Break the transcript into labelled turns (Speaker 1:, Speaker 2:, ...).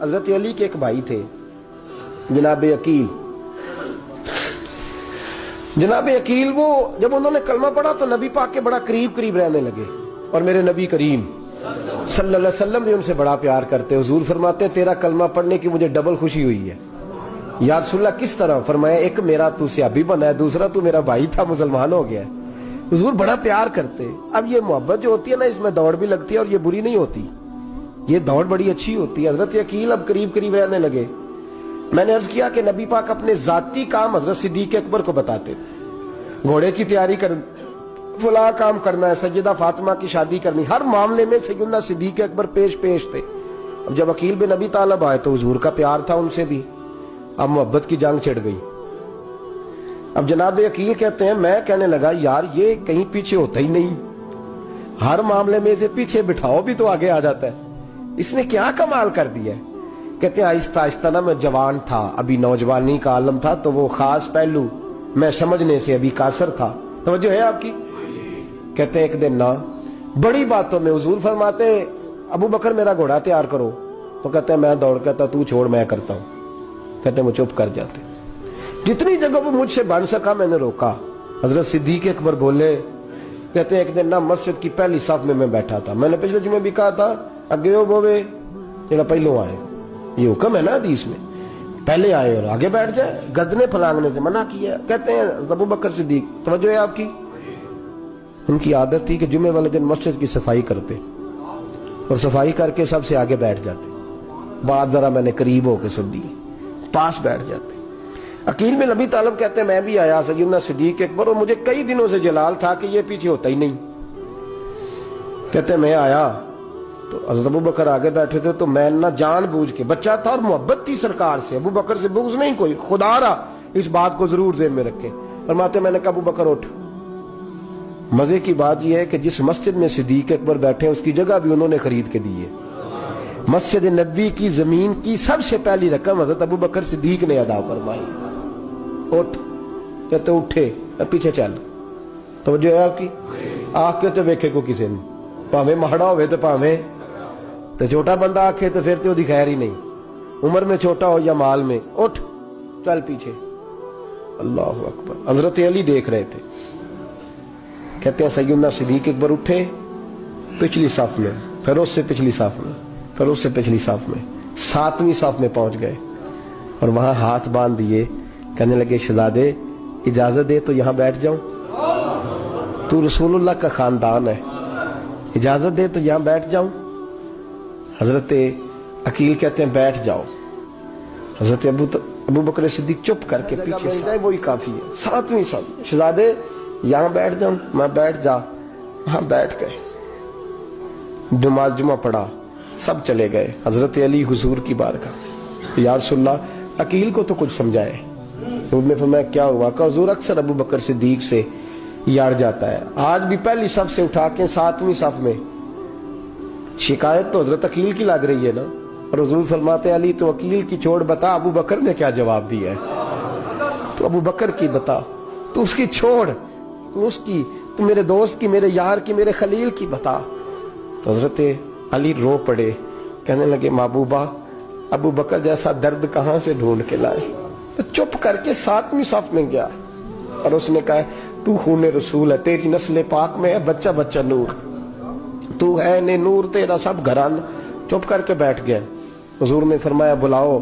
Speaker 1: حضرت علی کے ایک بھائی تھے جناب عقیل۔ جناب عقیل وہ جب انہوں نے کلمہ پڑھا تو نبی پاک کے بڑا قریب رہنے لگے، اور میرے نبی کریم صلی اللہ علیہ وسلم بھی ان سے بڑا پیار کرتے۔ حضور فرماتے تیرا کلمہ پڑھنے کی مجھے ڈبل خوشی ہوئی ہے۔ یا رسول اللہ کس طرح؟ فرمایا ایک میرا تو صحابی بنا ہے، دوسرا تو میرا بھائی تھا مسلمان ہو گیا ہے۔ حضور بڑا پیار کرتے۔ اب یہ محبت جو ہوتی ہے نا، اس میں دوڑ بھی لگتی ہے اور یہ بری نہیں ہوتی، یہ دوڑ بڑی اچھی ہوتی ہے۔ حضرت عقیل اب قریب رہنے لگے۔ میں نے عرض کیا کہ نبی پاک اپنے ذاتی کام حضرت صدیق اکبر کو بتاتے تھے، گھوڑے کی تیاری کر، فلاں کام کرنا ہے، سیدہ فاطمہ کی شادی کرنی، ہر معاملے میں سیدنا صدیق اکبر پیش تھے۔ اب جب عقیل بن ابی طالب آئے تو حضور کا پیار تھا ان سے بھی، اب محبت کی جنگ چھڑ گئی۔ اب جناب عقیل کہتے ہیں میں کہنے لگا یار یہ کہیں پیچھے ہوتا ہی نہیں، ہر معاملے میں اسے پیچھے بٹھاؤ بھی تو آگے آ جاتا ہے، اس نے کیا کمال کر دیا ہے۔ کہتے ہیں آہستہ آہستہ نا میں جوان تھا، ابھی نوجوانی کا عالم تھا، تو وہ خاص پہلو میں سمجھنے سے ابھی قاصر تھا۔ توجہ ہے آپ کی؟ کہتے ہیں ایک دن نا بڑی باتوں میں حضور فرماتے ابو بکر میرا گھوڑا تیار کرو، تو کہتے ہیں میں دوڑ کہتا تو چھوڑ میں کرتا ہوں، کہتے ہیں وہ چپ کر جاتے۔ جتنی جگہ وہ مجھ سے بن سکا میں نے روکا۔ حضرت صدیق اکبر بولے، کہتے ہیں ایک دن نا مسجد کی پہلی صف میں بیٹھا تھا، میں نے پچھلے جمعے بھی کہا تھا اگے ہو بوے جڑا پہلو آئے، یہ حکم ہے نا حدیث میں، پہلے آئے اور آگے بیٹھ جائے، گدنے پھلانگنے سے منع کیا۔ کہتے ہیں ابو بکر صدیق، توجہ ہے آپ کی، ان کی عادت تھی کہ جمعے والے دن مسجد کی صفائی کرتے اور صفائی کر کے سب سے آگے بیٹھ جاتے، بات ذرا میں نے قریب ہو کے سن دی، پاس بیٹھ جاتے۔ عقیل بن ابی طالب کہتے ہیں میں بھی آیا سیدنا صدیق اکبر، اور مجھے کئی دنوں سے جلال تھا کہ یہ پیچھے ہوتا ہی نہیں۔ کہتے ہیں میں آیا تو حضرت ابو بکر آگے بیٹھے تھے، تو میں نہ جان بوجھ کے، بچہ تھا اور محبت تھی سرکار سے، ابو بکر سے بغض نہیں کوئی، خدا رہا اس بات کو ضرور ذہن میں رکھیں۔ فرماتے میں نے کہا ابو بکر اٹھ۔ مزے کی بات یہ ہے کہ جس مسجد میں صدیق اکبر بیٹھے اس کی جگہ بھی انہوں نے خرید کے دی ہے۔ مسجد نبی کی زمین کی سب سے پہلی رقم حضرت ابو بکر صدیق نے ادا فرمائی۔ اٹھ، کہتے اٹھے، پیچھے چل، توجہ ہے آپ کی، آنکھ کے تو ویکھے کو کسی نے، پاویں مہڑا ہوئے تو پاویں تو چھوٹا بندہ آکھے تو پھر تو دی خیر ہی نہیں، عمر میں چھوٹا ہو یا مال میں، اٹھ چل پیچھے۔ اللہ اکبر۔ حضرت علی دیکھ رہے تھے، کہتے ہیں سیدنا صدیق اکبر اٹھے، پچھلی صف میں، پھر اس سے پچھلی صف میں، پھر اس سے پچھلی صف میں، 7ویں صف میں پہنچ گئے، اور وہاں ہاتھ باندھ دیے، کہنے لگے شہزادے اجازت دے تو یہاں بیٹھ جاؤں، تو رسول اللہ کا خاندان ہے، اجازت دے تو یہاں بیٹھ جاؤں۔ حضرت عقیل کہتے ہیں بیٹھ جاؤ۔ حضرت ابو بکر صدیق چپ کر کے پیچھے سے، وہی کافی ہے، 7ویں صف، شہزادے یہاں بیٹھ جاؤں، میں بیٹھ جا، وہاں بیٹھ گئے، نماز جمعہ پڑھا، سب چلے گئے۔ حضرت علی حضور کی بارگاہ، یا رسول اللہ عقیل کو تو کچھ سمجھائے۔ حضور نے فرمایا کیا ہوا؟ کہ حضور اکثر ابو بکر صدیق سے یار جاتا ہے، آج بھی پہلی صف سے اٹھا کے 7ویں صف میں، شکایت تو حضرت عقیل کی لگ رہی ہے نا، اور حضور فرماتے علی تو عقیل کی چھوڑ، بتا ابو بکر نے کیا جواب دیا ہے، تو ابو بکر کی بتا، تو اس کی چھوڑ، تو اس کی، تو میرے دوست کی، میرے یار کی، میرے خلیل کی بتا۔ تو حضرت علی رو پڑے، کہنے لگے محبوبہ ابو بکر جیسا درد کہاں سے ڈھونڈ کے لائے؟ تو چپ کر کے 7ویں صف میں گیا، اور اس نے کہا تو خون رسول ہے، تیری نسل پاک میں ہے بچہ بچہ نور، تو ہے نے نور، تیرا سب گھران، چپ کر کے بیٹھ گیا۔ حضور نے فرمایا بلاؤ۔